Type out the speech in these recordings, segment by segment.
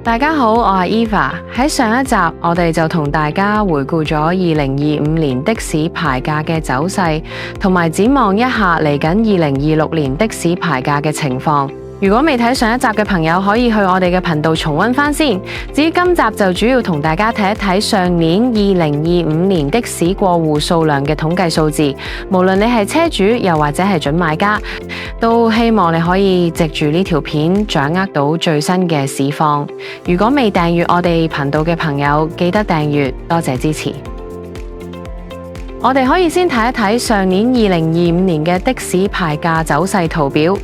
大家好，我係 Eva。喺上一集，我哋就同大家回顧咗2025年的士牌價嘅走勢，同埋展望一下嚟緊2026年的士牌價嘅情況。如果未睇上一集嘅朋友，可以去我哋嘅頻道重溫返先。至於今集就主要同大家睇一睇上年2025年的士過戶數量嘅統計數字。無論你係車主又或者係準買家，都希望你可以藉住呢條片掌握到最新嘅市況。如果未訂閱我哋頻道嘅朋友，記得訂閱，多謝支持。我哋可以先睇一睇上年2025年嘅的士牌價走勢圖表。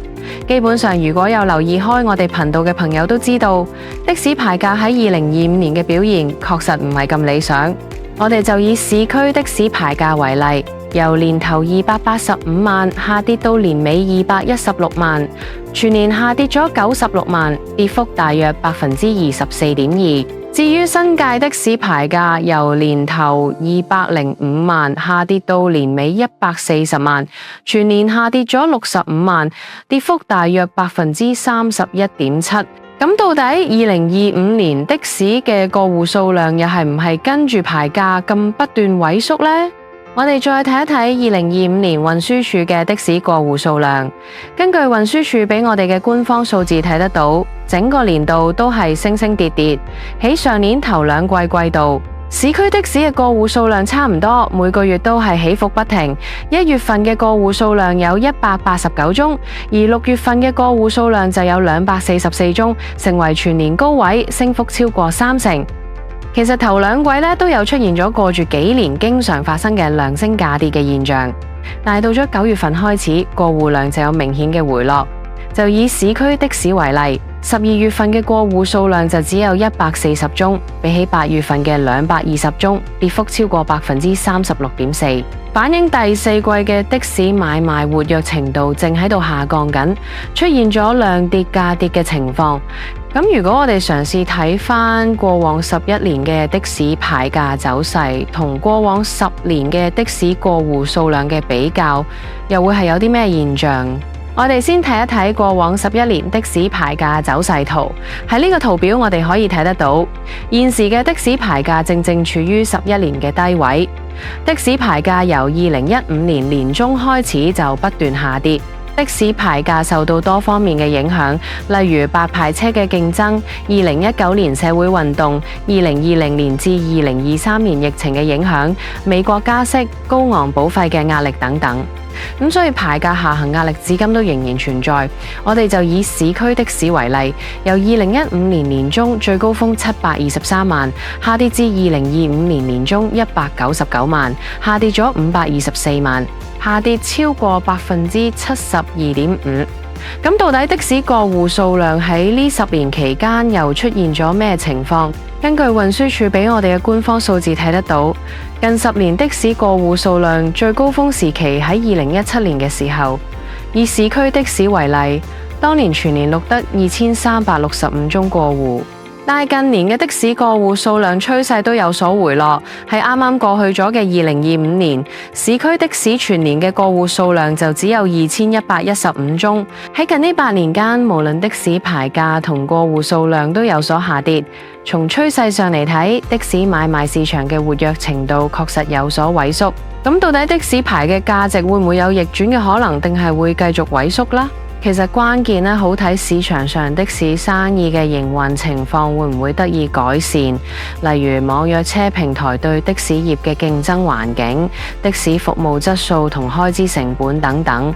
基本上，如果有留意開我哋頻道嘅朋友都知道，的士牌價喺2025年嘅表現確實唔係咁理想。我哋就以市區的士牌價為例，由年頭285萬下跌到年尾216萬，全年下跌咗96萬，跌幅大約24.2%。至於新界的士牌價，由年頭205萬下跌到年尾140萬，全年下跌咗65萬，跌幅大約31.7%。咁到底2025年的士嘅過戶數量又係唔係跟住牌價咁不斷萎縮呢？我哋再睇一睇2025年運輸署嘅的士過戶數量。根據運輸署俾我哋嘅官方數字睇得到，整個年度都係升升跌跌。喺上年頭兩季季度，市區的士嘅過戶數量差唔多，每個月都係起伏不停。1月份嘅過戶數量有189宗，而6月份嘅過戶數量就有244宗，成為全年高位，升幅超過30%。其實頭兩季都有出現咗過住幾年經常發生嘅量升價跌嘅現象，但係到咗9月份開始，過戶量就有明顯嘅回落。就以市區的士為例，12月份嘅過戶數量就只有140宗，比起8月份嘅220宗，跌幅超過36.4%，反映第四季嘅的士買賣活躍程度正喺度下降緊，出現咗量跌價跌嘅情況。咁如果我哋嘗試睇返過往11年嘅的士牌價走勢，同過往10年嘅的士過戶數量嘅比較，又會係有啲咩現象？我哋先睇一睇過往11年的士牌價走勢圖。喺呢個圖表我哋可以睇得到，現時嘅的士牌價正處於11年嘅低位。的士牌價由2015年年中開始就不斷下跌。的士牌價受到多方面嘅影響，例如白牌車嘅競爭、2019年社會運動、2020年至2023年疫情嘅影響、美國加息、高昂保費嘅壓力等等。咁所以牌價下行壓力至今都仍然存在。我哋就以市區的士為例，由2015年年中最高峰723萬，下跌至2025年年中199萬，下跌咗524萬，下跌超過72.5%。咁到底的士過戶數量喺呢10年期間又出現咗咩情況？根據運輸署俾我哋嘅官方數字睇得到，近10年的士過戶數量最高峰時期喺2017年嘅時候，以市區的士為例，當年全年錄得2365宗過戶。但係近年嘅的士過戶數量趨勢都有所回落，喺啱啱過去咗嘅2025年，市區的士全年嘅過戶數量就只有2115宗。喺近呢8年間，無論的士牌價同過戶數量都有所下跌。從趨勢上嚟睇，的士買賣市場嘅活躍程度確實有所萎縮。咁到底的士牌嘅價值會唔會有逆轉嘅可能，定係會繼續萎縮呢？其實關鍵好睇市場上的士生意嘅營運情況會唔會得以改善，例如網約車平台對的士業嘅競爭環境、的士服務質素同開支成本等等。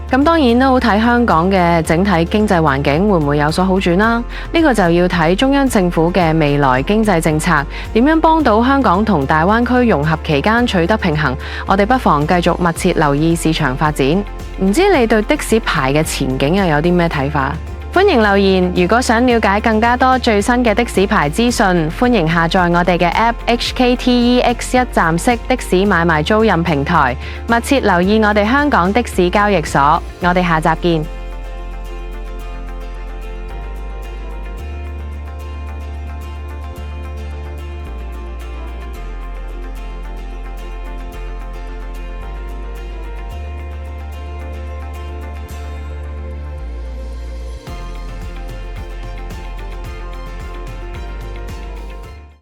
咁當然都好睇香港嘅整體經濟環境會唔會有所好轉啦？呢個就要睇中央政府嘅未來經濟政策點樣幫到香港同大灣區融合期間取得平衡。我哋不妨繼續密切留意市場發展。唔知你對的士牌嘅前景又有啲咩睇法？歡迎留言。如果想了解更加多最新嘅的士牌資訊，歡迎下載我哋嘅 App HKTEX 一站式的士買賣租賃平台，密切留意我哋香港的士交易所。我哋下集見。